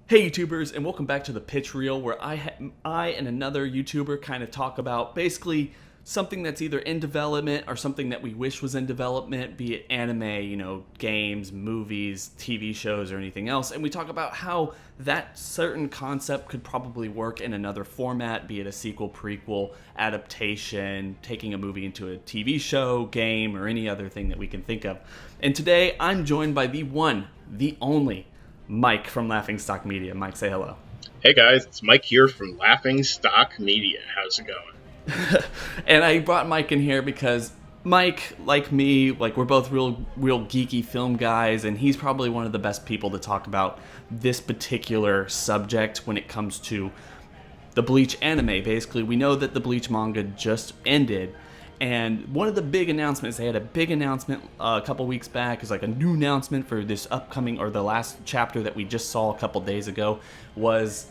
Hey YouTubers, and welcome back to the Pitch Reel, where I and another YouTuber kind of talk about basically something that's either in development or something that we wish was in development, be it anime, games, movies, TV shows, or anything else. And we talk about how that certain concept could probably work in another format, be it a sequel, prequel, adaptation, taking a movie into a TV show, game, or any other thing that we can think of. And today I'm joined by the one, the only Mike from Laughing Stock Media. Mike, say hello. Hey guys, it's Mike here from Laughing Stock Media. How's it going? And I brought Mike in here because Mike, like me, we're both real geeky film guys, and he's probably one of the best people to talk about this particular subject when it comes to the Bleach anime. Basically, we know that the Bleach manga just ended, and one of the big announcements, they had a big announcement a couple weeks back, is like a new announcement for this upcoming, or the last chapter that we just saw a couple days ago, was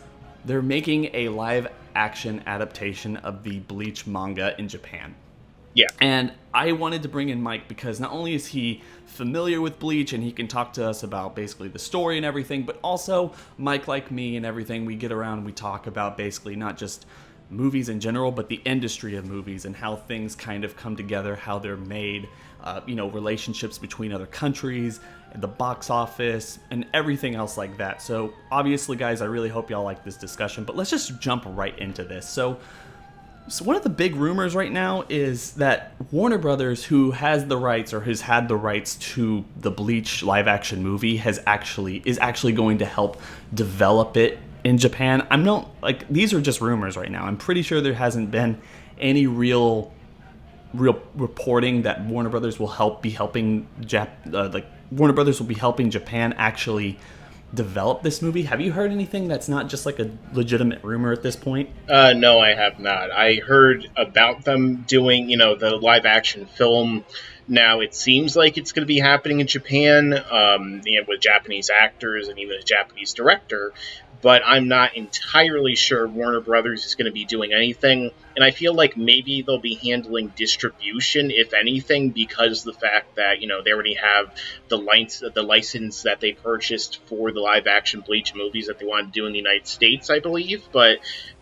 they're making a live action adaptation of the Bleach manga in Japan. Yeah. And I wanted to bring in Mike because not only is he familiar with Bleach and he can talk to us about basically the story and everything, but also Mike, like me and everything, we get around and we talk about basically not just movies in general, but the industry of movies and how things kind of come together, how they're made, relationships between other countries, the box office, and everything else like that. So obviously, guys, I really hope y'all like this discussion, but let's just jump right into this. So one of the big rumors right now is that Warner Brothers, who has the rights or has had the rights to the Bleach live action movie, is actually going to help develop it in Japan. I'm not these are just rumors right now. I'm pretty sure there hasn't been any real reporting that Warner Brothers will Warner Brothers will be helping Japan actually develop this movie. Have you heard anything that's not just like a legitimate rumor at this point? No, I have not. I heard about them doing, the live action film. Now it seems like it's going to be happening in Japan, with Japanese actors and even a Japanese director. But I'm not entirely sure Warner Brothers is going to be doing anything. And I feel like maybe they'll be handling distribution, if anything, because the fact that, they already have the license that they purchased for the live action Bleach movies that they want to do in the United States, I believe. But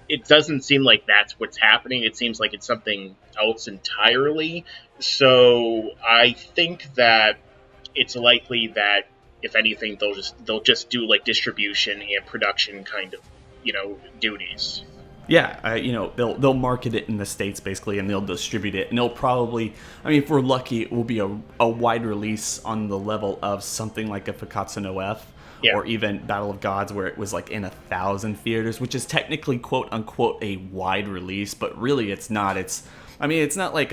it doesn't seem like that's what's happening. It seems like it's something else entirely. So I think that it's likely that if anything, they'll just do like distribution and production kind of duties. Yeah, they'll market it in the States basically, and they'll distribute it, and they'll probably, if we're lucky, it will be a wide release on the level of something like a Fakatsu no F, Yeah. or even Battle of Gods, where it was like in 1,000 theaters, which is technically quote unquote a wide release, but really it's not. It's not like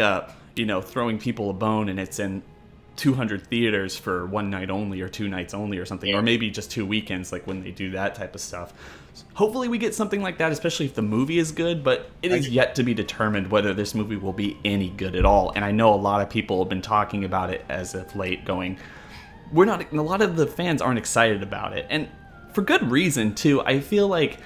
throwing people a bone and it's in 200 theaters for one night only or 2 nights only or something, or maybe just 2 weekends, like when they do that type of stuff. Hopefully we get something like that, especially if the movie is good, but it is yet to be determined whether this movie will be any good at all. And I know a lot of people have been talking about it as of late, going, a lot of the fans aren't excited about it. And for good reason, too. I feel like,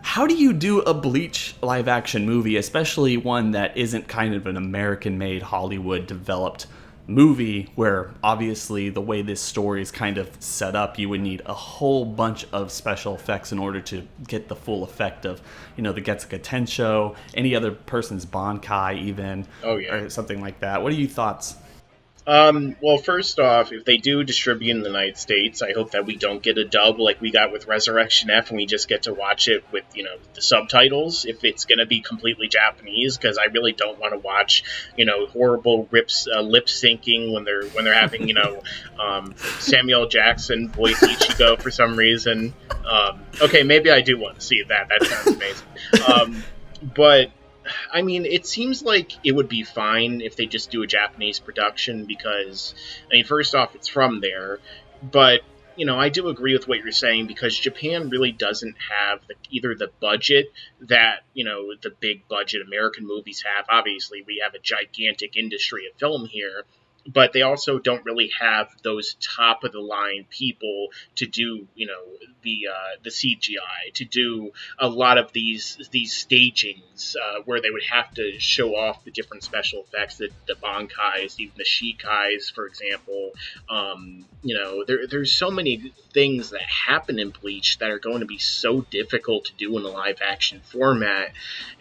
how do you do a Bleach live action movie, especially one that isn't kind of an American-made, Hollywood-developed movie, where obviously the way this story is kind of set up, you would need a whole bunch of special effects in order to get the full effect of, the Getsuka Tensho, any other person's Bankai even, Oh yeah. or something like that. What are your thoughts? Well, first off, if they do distribute in the United States, I hope that we don't get a dub like we got with Resurrection F, and we just get to watch it with, the subtitles. If it's going to be completely Japanese, because I really don't want to watch, horrible lip syncing when they're having, Samuel Jackson voice Ichigo for some reason. Okay, maybe I do want to see that. That sounds amazing. But it seems like it would be fine if they just do a Japanese production because, first off, it's from there. But, I do agree with what you're saying because Japan really doesn't have either the budget that, the big budget American movies have. Obviously, we have a gigantic industry of film here. But they also don't really have those top of the line people to do, the CGI, to do a lot of these stagings where they would have to show off the different special effects, the bankais, even the shikais, for example. There's so many things that happen in Bleach that are going to be so difficult to do in a live action format,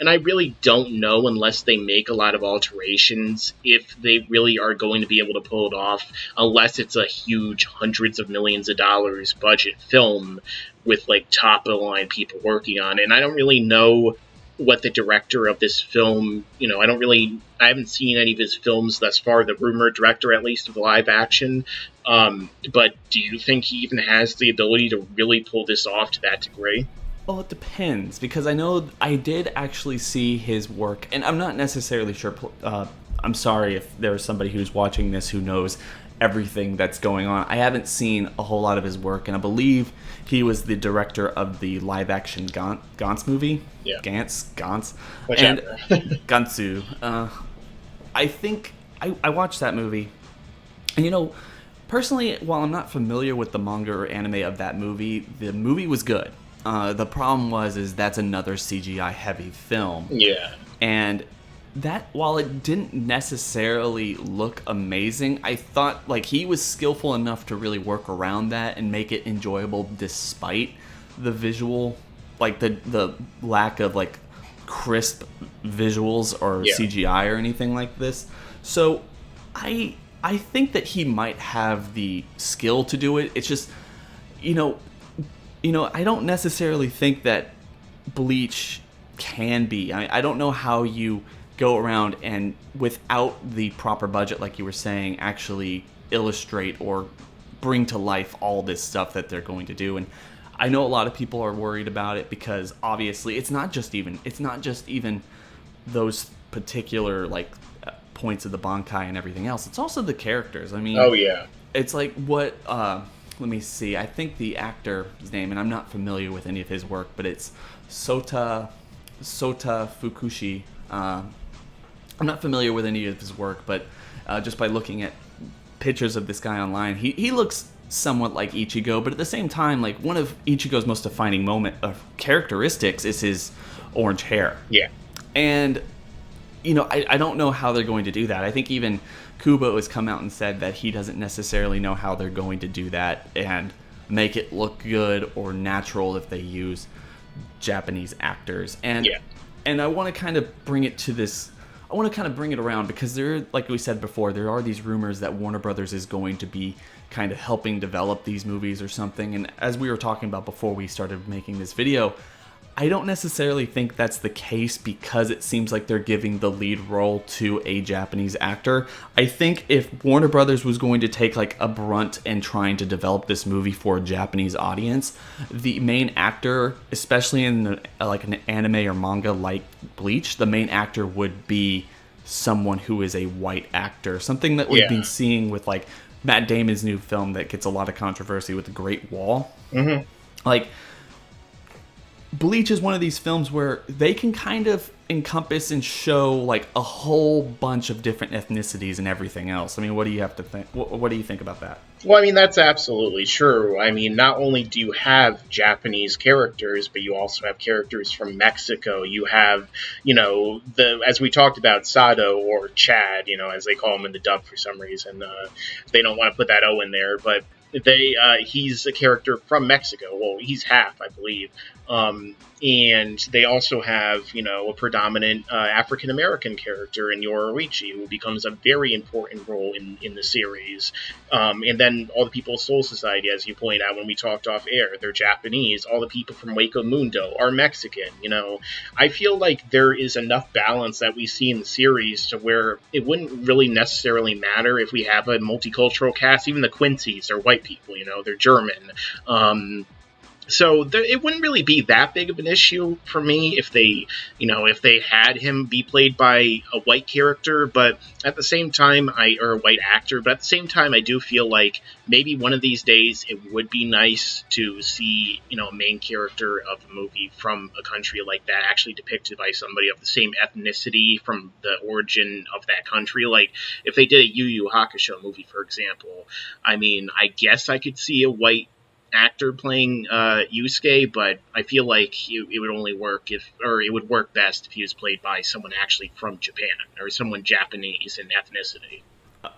and I really don't know, unless they make a lot of alterations, if they really are going to be able to pull it off, unless it's a huge hundreds of millions of dollars budget film with like top of the line people working on it. And I don't really know what the director of this film, I haven't seen any of his films thus far, the rumored director at least of the live action. But do you think he even has the ability to really pull this off to that degree? Well, it depends, because I know I did actually see his work, and I'm not necessarily sure. I'm sorry if there's somebody who's watching this who knows everything that's going on. I haven't seen a whole lot of his work, and I believe he was the director of the live-action Gantz movie. Yeah. Gantz. Whichever. And Gantzu. I think I watched that movie, and personally, while I'm not familiar with the manga or anime of that movie, the movie was good. The problem is that's another CGI heavy film. Yeah. And that, while it didn't necessarily look amazing, I thought like he was skillful enough to really work around that and make it enjoyable despite the visual, like the lack of like crisp visuals or CGI or anything like this. So I think that he might have the skill to do it. It's just, I don't necessarily think that Bleach can be. I don't know how you go around and, without the proper budget, like you were saying, actually illustrate or bring to life all this stuff that they're going to do. And I know a lot of people are worried about it because obviously it's not just even those particular points of the Bankai and everything else. It's also the characters. I mean, oh yeah, it's like what. Let me see. I think the actor's name, and I'm not familiar with any of his work, but it's Sota Fukushi. I'm not familiar with any of his work, but just by looking at pictures of this guy online, he looks somewhat like Ichigo, but at the same time, like one of Ichigo's most defining characteristics is his orange hair. Yeah. And, I don't know how they're going to do that. I think even Kubo has come out and said that he doesn't necessarily know how they're going to do that and make it look good or natural if they use Japanese actors. And I want to kind of bring it to this. I want to kind of bring it around because like we said before, there are these rumors that Warner Brothers is going to be kind of helping develop these movies or something. And as we were talking about before we started making this video, I don't necessarily think that's the case because it seems like they're giving the lead role to a Japanese actor. I think if Warner Brothers was going to take like a brunt and trying to develop this movie for a Japanese audience, the main actor, especially in like an anime or manga like Bleach, the main actor would be someone who is a white actor. Something that we've been seeing with like Matt Damon's new film that gets a lot of controversy with The Great Wall. Mm-hmm. Like, Bleach is one of these films where they can kind of encompass and show like a whole bunch of different ethnicities and everything else. I mean, what do you have to think? What do you think about that? Well, I mean, that's absolutely true. I mean, not only do you have Japanese characters, but you also have characters from Mexico. You have, as we talked about, Sado or Chad, as they call him in the dub for some reason. They don't want to put that O in there, but he's a character from Mexico. Well, he's half, I believe. And they also have, a predominant African American character in Yoruichi, who becomes a very important role in the series. And then all the people of Soul Society, as you point out when we talked off air, they're Japanese. All the people from Waco Mundo are Mexican. I feel like there is enough balance that we see in the series to where it wouldn't really necessarily matter if we have a multicultural cast. Even the Quincy's are white people, they're German. So it wouldn't really be that big of an issue for me if they had him be played by a white character, but at the same time, or a white actor, but at the same time, I do feel like maybe one of these days it would be nice to see, a main character of a movie from a country like that actually depicted by somebody of the same ethnicity from the origin of that country. Like if they did a Yu Yu Hakusho movie, for example, I mean, I guess I could see a white actor playing Yusuke, but I feel like it would only work it would work best if he was played by someone actually from Japan or someone Japanese in ethnicity.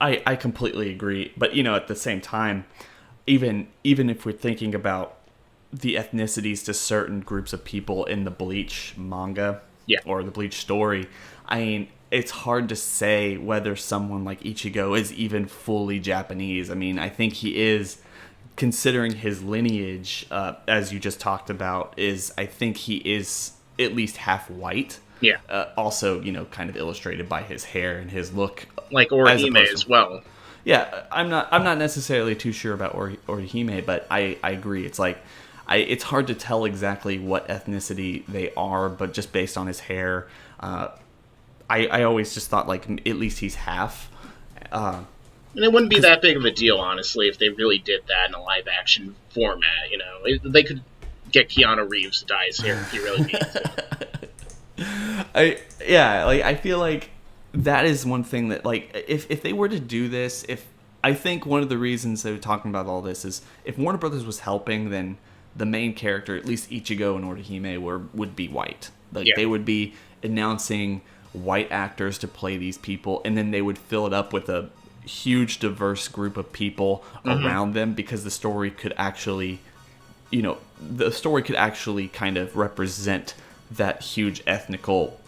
I completely agree, but at the same time, even if we're thinking about the ethnicities to certain groups of people in the Bleach manga Yeah. or the Bleach story, I mean, it's hard to say whether someone like Ichigo is even fully Japanese. I mean, I think he is, considering his lineage, as you just talked about, I think he is at least half white. Yeah. Also, kind of illustrated by his hair and his look, Like Orihime as well. Yeah, I'm not necessarily too sure about Orihime, but I agree. It's like it's hard to tell exactly what ethnicity they are, but just based on his hair, I always just thought like at least he's half. And it wouldn't be that big of a deal, honestly, if they really did that in a live action format. They could get Keanu Reeves to dye his hair if he really needed to. I feel like that is one thing that, like, if they were to do this, I think one of the reasons they're talking about all this is if Warner Brothers was helping, then the main character, at least Ichigo and Orihime, would be white. Like, Yeah. they would be announcing white actors to play these people, and then they would fill it up with a huge diverse group of people around them, because the story could actually kind of represent that huge ethnical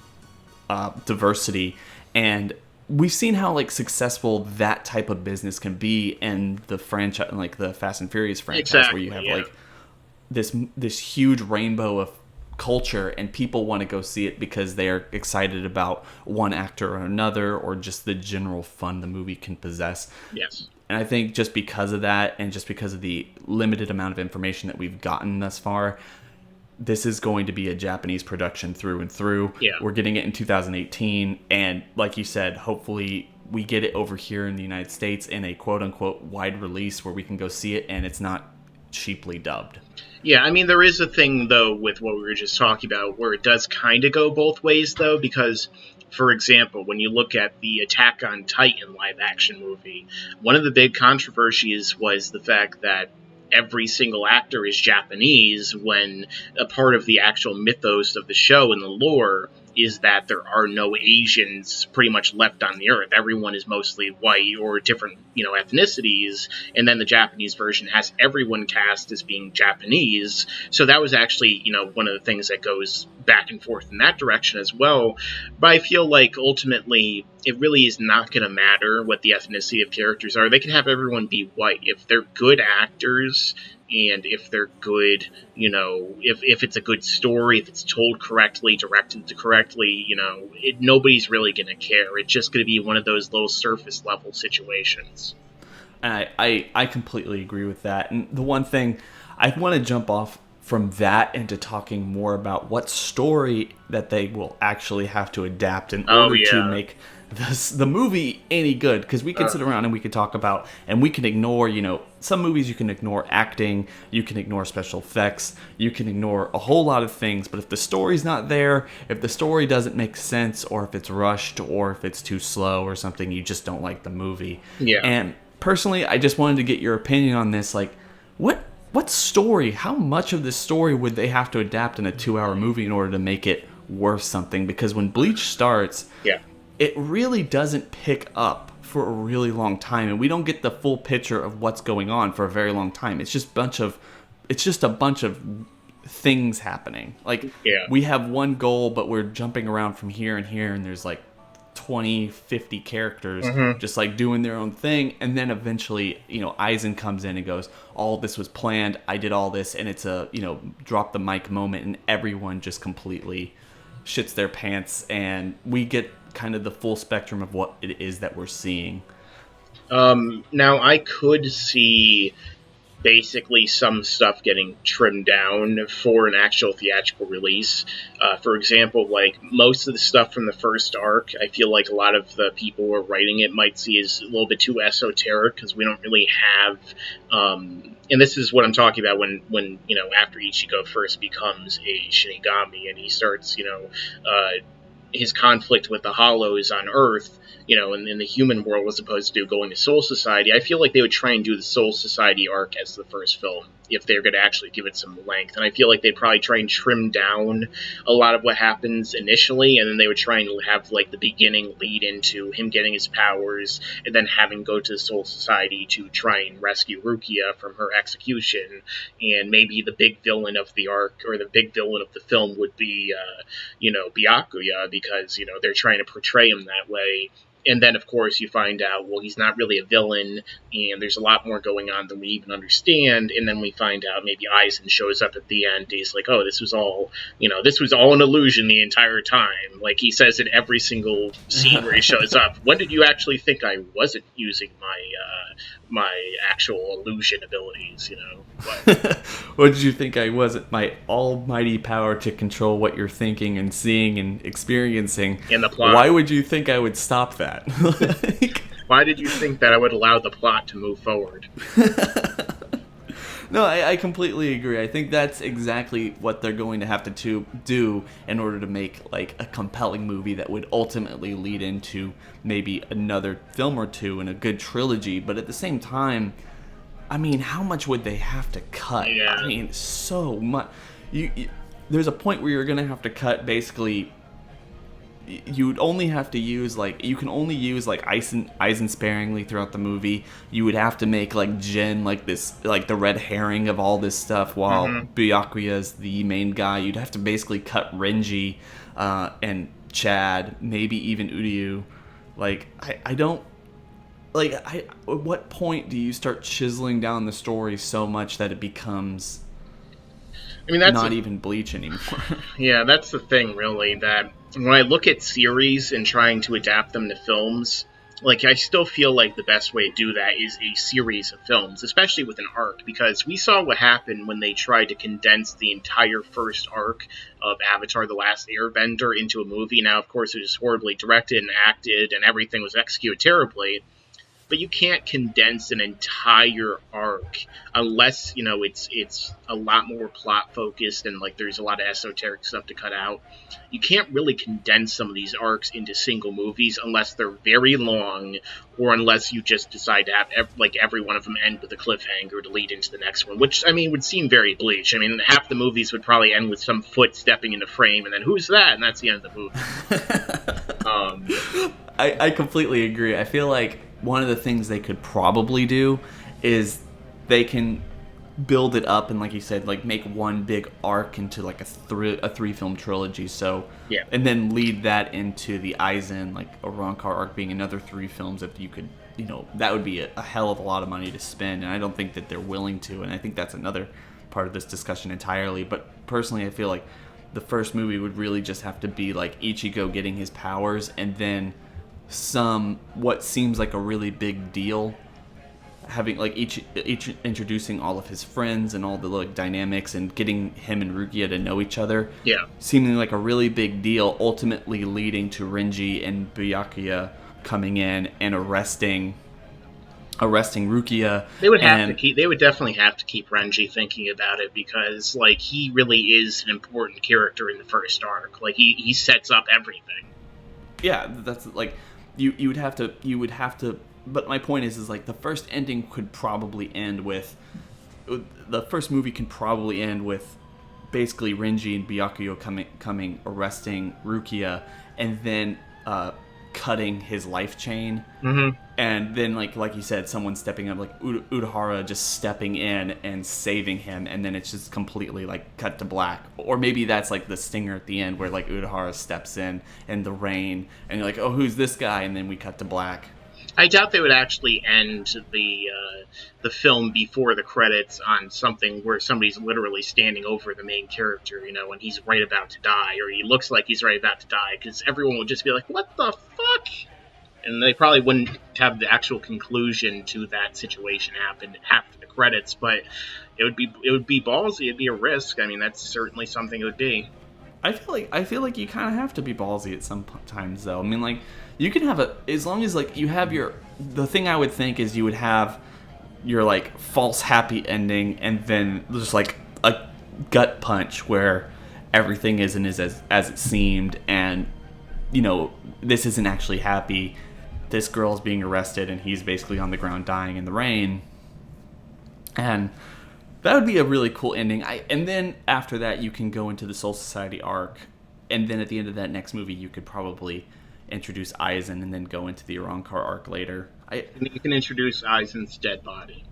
diversity. And we've seen how like successful that type of business can be in the franchise, like the Fast and Furious franchise, Exactly, where you have yeah. like this huge rainbow of culture, and people want to go see it because they're excited about one actor or another, or just the general fun the movie can possess. Yes. And I think just because of that, and just because of the limited amount of information that we've gotten thus far, this is going to be a Japanese production through and through. Yeah. We're getting it in 2018, and like you said, hopefully we get it over here in the United States in a quote-unquote wide release where we can go see it and it's not cheaply dubbed. Yeah, I mean, there is a thing, though, with what we were just talking about, where it does kind of go both ways, though, because, for example, when you look at the Attack on Titan live-action movie, one of the big controversies was the fact that every single actor is Japanese, when a part of the actual mythos of the show and the lore is that there are no Asians pretty much left on the earth. Everyone is mostly white or different, ethnicities, and then the Japanese version has everyone cast as being Japanese. So that was actually, one of the things that goes back and forth in that direction as well. But I feel like ultimately it really is not going to matter what the ethnicity of characters are. They can have everyone be white. If they're good actors, and if they're good, if it's a good story, if it's told correctly, directed correctly, nobody's really going to care. It's just going to be one of those little surface level situations. And I completely agree with that. And the one thing, I want to jump off from that into talking more about what story that they will actually have to adapt in order to make the movie any good. Because we can sit around and we can talk about, and we can ignore, some movies you can ignore acting, you can ignore special effects, you can ignore a whole lot of things. But if the story's not there, if the story doesn't make sense, or if it's rushed, or if it's too slow or something, you just don't like the movie. Yeah. And personally, I just wanted to get your opinion on this. Like, what story, how much of this story would they have to adapt in a 2-hour movie in order to make it worth something? Because when Bleach starts, it really doesn't pick up for a really long time, and we don't get the full picture of what's going on for a very long time. It's just a bunch of things happening. Like, we have one goal, but we're jumping around from here and here, and there's like 20, 50 characters just like doing their own thing. And then eventually, Aizen comes in and goes, all this was planned. I did all this. And it's a, drop the mic moment, and everyone just completely shits their pants. And we get kind of the full spectrum of what it is that we're seeing. Now I could see basically some stuff getting trimmed down for an actual theatrical release. For example, like most of the stuff from the first arc, I feel like a lot of the people who are writing it might see as a little bit too esoteric, because we don't really have, and this is what I'm talking about when after Ichigo first becomes a Shinigami and he starts, his conflict with the Hollows on Earth, in the human world, as opposed to going to Soul Society. I feel like they would try and do the Soul Society arc as the first film, if they're going to actually give it some length. And I feel like they'd probably try and trim down a lot of what happens initially, and then they would try and have like the beginning lead into him getting his powers, and then having go to the Soul Society to try and rescue Rukia from her execution. And maybe the big villain of the arc, or the big villain of the film, would be, Byakuya, because they're trying to portray him that way. And then, of course, you find out, well, he's not really a villain, and there's a lot more going on than we even understand. And then we find out maybe Aizen shows up at the end. He's like, oh, this was all an illusion the entire time. Like, he says in every single scene where he shows up, when did you actually think I wasn't using my actual illusion abilities, What did you think I wasn't? My almighty power to control what you're thinking and seeing and experiencing. In the plot. Why would you think I would stop that? Why did you think that I would allow the plot to move forward? No, I completely agree. I think that's exactly what they're going to have to do in order to make like a compelling movie that would ultimately lead into maybe another film or two and a good trilogy. But at the same time, I mean, how much would they have to cut? Yeah. I mean, so much. There's a point where you're going to have to cut basically. You would only have to use you can only use Aizen sparingly throughout the movie. You would have to make Jin this the red herring of all this stuff, while Byakuya is the main guy. You'd have to basically cut Renji and Chad, maybe even Uryu. I don't at what point do you start chiseling down the story so much that it becomes that's not even Bleach anymore? Yeah, that's the thing, really, that when I look at series and trying to adapt them to films, I still feel like the best way to do that is a series of films, especially with an arc, because we saw what happened when they tried to condense the entire first arc of Avatar: The Last Airbender into a movie. Now, of course, it was horribly directed and acted, and everything was executed terribly. But you can't condense an entire arc unless, it's a lot more plot focused and there's a lot of esoteric stuff to cut out. You can't really condense some of these arcs into single movies unless they're very long, or unless you just decide to have every one of them end with a cliffhanger to lead into the next one, which would seem very Bleach. Half the movies would probably end with some foot stepping into frame, and then who's that? And that's the end of the movie. I completely agree. I feel like one of the things they could probably do is they can build it up and, like you said, make one big arc into a three film trilogy. So yeah, and then lead that into the Aizen Arrancar arc being another 3 films. If you could, that would be a hell of a lot of money to spend, and I don't think that they're willing to. And I think that's another part of this discussion entirely. But personally, I feel like the first movie would really just have to be Ichigo getting his powers, and then what seems like a really big deal, having each introducing all of his friends and all the dynamics, and getting him and Rukia to know each other. Yeah, seeming like a really big deal, ultimately leading to Renji and Byakuya coming in and arresting Rukia. They would definitely have to keep Renji thinking about it, because he really is an important character in the first arc. He sets up everything. Yeah, that's you would have to. But my point is the first ending could probably end with, the first movie can probably end with basically Renji and Byakuya coming arresting Rukia, and then cutting his life chain, and then like you said, someone stepping up, Urahara just stepping in and saving him, and then it's just completely cut to black. Or maybe that's the stinger at the end where Urahara steps in the rain, and you're oh, who's this guy, and then we cut to black. I doubt they would actually end the film before the credits on something where somebody's literally standing over the main character, when he's right about to die, or he looks like he's right about to die, because everyone would just be like, what the fuck? And they probably wouldn't have the actual conclusion to that situation happen after the credits, but it would be ballsy. It'd be a risk. That's certainly something it would be. I feel like you kind of have to be ballsy at some times, though. You can have as long as you have the thing I would think is you would have your false happy ending, and then just a gut punch where everything isn't as it seemed, and this isn't actually happy. This girl's being arrested, and he's basically on the ground dying in the rain, and That would be a really cool ending. And then after that, you can go into the Soul Society arc, and then at the end of that next movie, you could probably introduce Aizen, and then go into the Arrancar arc later. And you can introduce Aizen's dead body.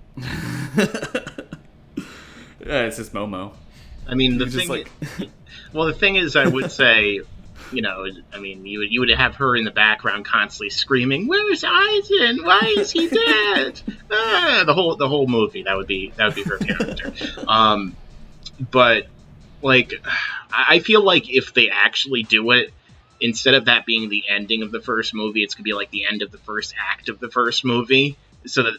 It's just Momo. I mean, the thing is, I would say, you would have her in the background constantly screaming, "Where's Aizen? Why is he dead?" The whole movie. That would be her character. But like, I feel like if they actually do it, instead of that being the ending of the first movie, it's gonna be like the end of the first act of the first movie. So that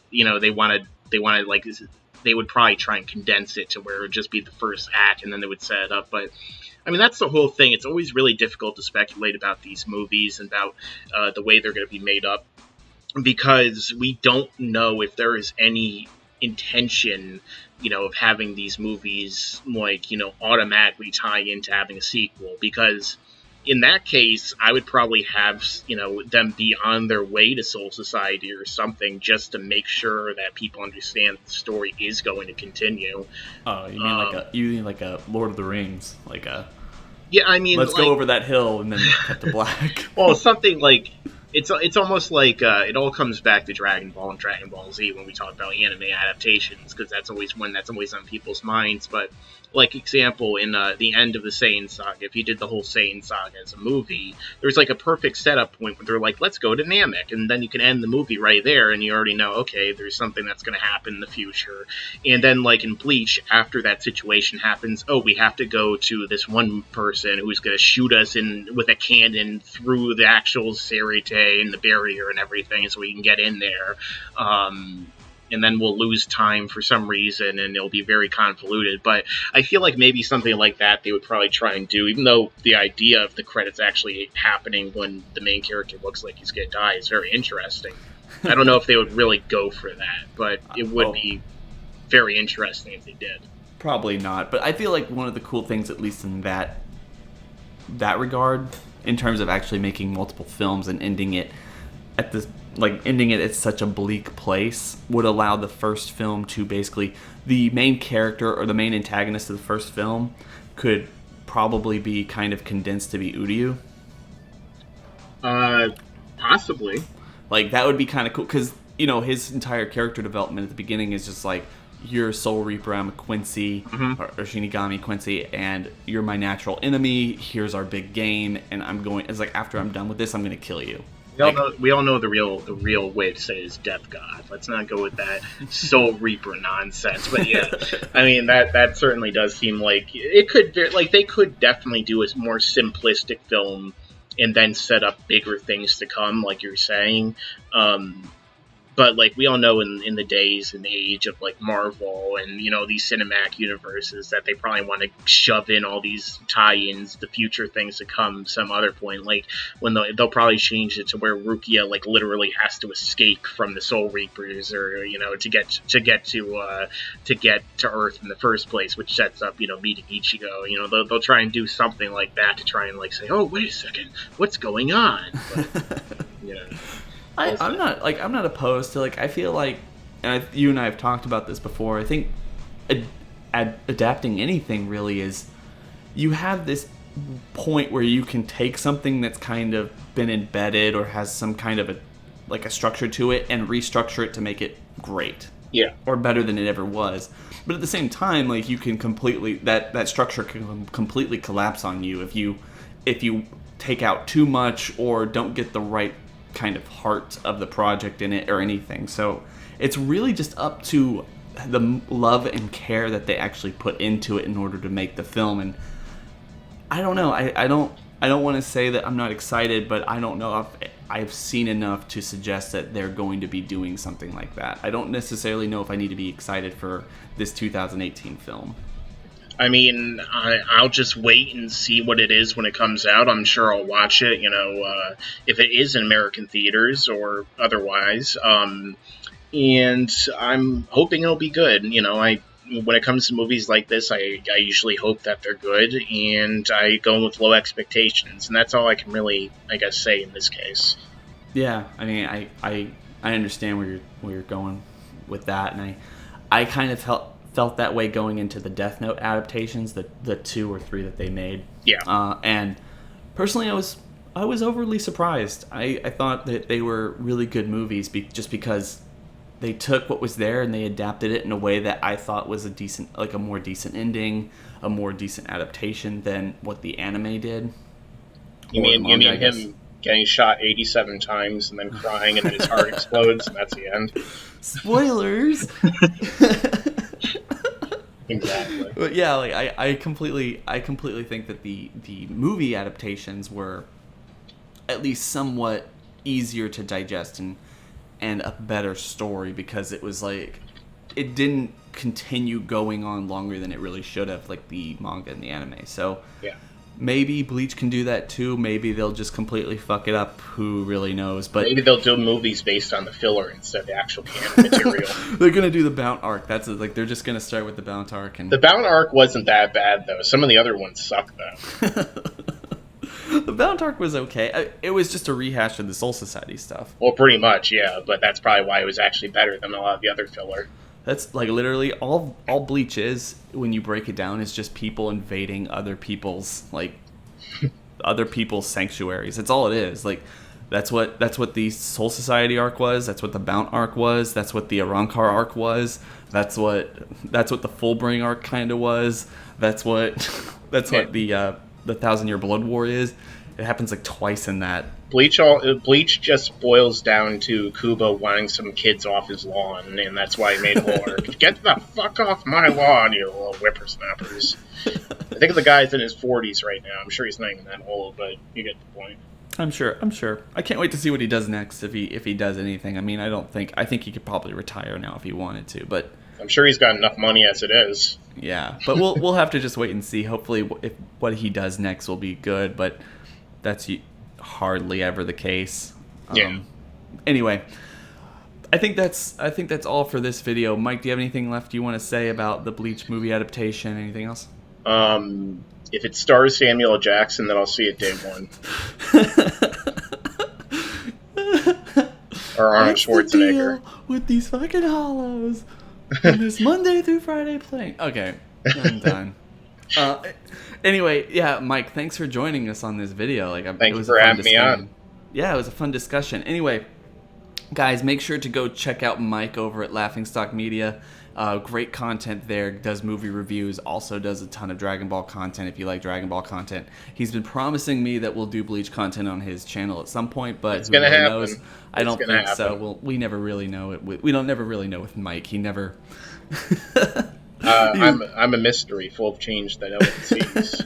they would probably try and condense it to where it would just be the first act, and then they would set it up. But I mean, that's the whole thing. It's always really difficult to speculate about these movies and about the way they're going to be made up, because we don't know if there is any intention, of having these movies automatically tie into having a sequel. Because in that case, I would probably have, them be on their way to Soul Society or something, just to make sure that people understand the story is going to continue. Oh, you mean like a Lord of the Rings, yeah, I mean, let's go over that hill and then cut to black. Well, something like it's almost like it all comes back to Dragon Ball and Dragon Ball Z when we talk about anime adaptations, because that's always on people's minds. But like example, in the end of the Saiyan saga, if you did the whole Saiyan saga as a movie, there's like a perfect setup point where they're like, let's go to Namek, and then you can end the movie right there, and you already know, okay, there's something that's going to happen in the future. And then like in Bleach, after that situation happens, oh, we have to go to this one person who's going to shoot us with a cannon through the actual Serite and the barrier and everything, so we can get in there. And then we'll lose time for some reason, and it'll be very convoluted. But I feel like maybe something like that they would probably try and do, even though the idea of the credits actually happening when the main character looks like he's going to die is very interesting. I don't know if they would really go for that, but it would be very interesting if they did. Probably not, but I feel like one of the cool things, at least in that regard, in terms of actually making multiple films and ending it at such a bleak place, would allow the first film to basically, the main character or the main antagonist of the first film could probably be kind of condensed to be Uryu. Possibly. Like, that would be kind of cool, because, his entire character development at the beginning is just like, you're Soul Reaper, I'm a Quincy, or Shinigami Quincy, and you're my natural enemy, here's our big game, and it's like, after I'm done with this, I'm going to kill you. We all know the real way to say it is Death God. Let's not go with that Soul Reaper nonsense. But yeah, I mean that certainly does seem like it could, like, they could definitely do a more simplistic film and then set up bigger things to come, like you're saying. But like we all know in the days and age of like Marvel and these cinematic universes, that they probably want to shove in all these tie-ins, the future things to come some other point. Like when they'll probably change it to where Rukia like literally has to escape from the Soul Reapers, or to get to Earth in the first place, which sets up meeting Ichigo. They'll try and do something like that to try and like say, oh, wait a second, what's going on? But, I'm not opposed to, like, I feel like, and you and I have talked about this before, I think adapting anything really is, you have this point where you can take something that's kind of been embedded or has some kind of a structure to it and restructure it to make it great. Yeah. Or better than it ever was. But at the same time, like, you can completely, that structure can completely collapse on you if you take out too much or don't get the right kind of heart of the project in it or anything. So it's really just up to the love and care that they actually put into it in order to make the film. And I don't know, I don't want to say that I'm not excited, but I don't know if I've seen enough to suggest that they're going to be doing something like that. I don't necessarily know if I need to be excited for this 2018 film. I mean, I'll just wait and see what it is when it comes out. I'm sure I'll watch it, if it is in American theaters or otherwise. And I'm hoping it'll be good. When it comes to movies like this, I usually hope that they're good, and I go in with low expectations, and that's all I can really, I guess, say in this case. Yeah, I mean, I understand where you're going with that, and I kind of felt that way going into the Death Note adaptations, the 2 or 3 that they made. Yeah. And personally, I was overly surprised. I thought that they were really good movies just because they took what was there and they adapted it in a way that I thought was a more decent ending, a more decent adaptation than what the anime did. You mean him getting shot 87 times and then crying and then his heart explodes and that's the end? Spoilers. Exactly. But yeah, like I completely think that the movie adaptations were at least somewhat easier to digest and a better story, because it was like it didn't continue going on longer than it really should have, like the manga and the anime. So yeah, maybe Bleach can do that too. Maybe they'll just completely fuck it up. Who really knows? But maybe they'll do movies based on the filler instead of the actual canon material. They're gonna do the Bount arc. That's like they're just gonna start with the Bount arc. And the Bount arc wasn't that bad though. Some of the other ones suck though. The Bount arc was okay. It was just a rehash of the Soul Society stuff. Well, pretty much, yeah. But that's probably why it was actually better than a lot of the other filler. That's like literally all Bleach is, when you break it down, is just people invading other people's sanctuaries. That's all it is. Like that's what the Soul Society arc was. That's what the Bount arc was. That's what the Arrancar arc was. That's what the Fullbring arc kind of was. That's what the 1,000-Year Blood War is. It happens like twice in that. Bleach just boils down to Kubo wanting some kids off his lawn, and that's why he made a whole arc. Get the fuck off my lawn, you little whippersnappers. I think the guy's in his 40s right now. I'm sure he's not even that old, but you get the point. I'm sure. I can't wait to see what he does next, if he does anything. I mean, I think he could probably retire now if he wanted to, but I'm sure he's got enough money as it is. Yeah, but we'll have to just wait and see. Hopefully, if what he does next will be good, but that's hardly ever the case. Yeah. Anyway, I think that's all for this video. Mike, do you have anything left you want to say about the Bleach movie adaptation? Anything else? If it stars Samuel L. Jackson, then I'll see it day one. Or Arnold Schwarzenegger. With these fucking hollows. On this Monday through Friday playing. Okay, I'm done. Anyway, yeah, Mike, thanks for joining us on this video. Thank you for having me on. Yeah, it was a fun discussion. Anyway, guys, make sure to go check out Mike over at Laughingstock Media. Great content there. Does movie reviews. Also does a ton of Dragon Ball content if you like Dragon Ball content. He's been promising me that we'll do Bleach content on his channel at some point, but it's gonna happen. Knows? I don't think so. Well, we never really know it. We don't never really know with Mike. He never. I'm a mystery full of change that no one sees.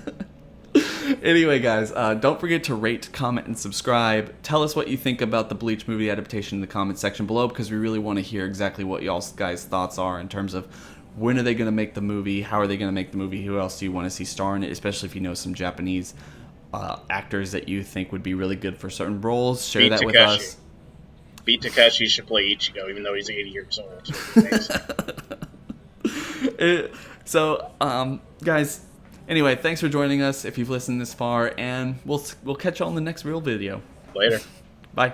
Anyway, guys, don't forget to rate, comment, and subscribe. Tell us what you think about the Bleach movie adaptation in the comment section below, because we really want to hear exactly what y'all guys' thoughts are in terms of when are they going to make the movie, how are they going to make the movie, who else do you want to see star in it, especially if you know some Japanese actors that you think would be really good for certain roles. Share that with us. Beat Takeshi should play Ichigo, even though he's 80 years old. So, guys, anyway, thanks for joining us if you've listened this far, and we'll catch you on the next real video. Later. Bye.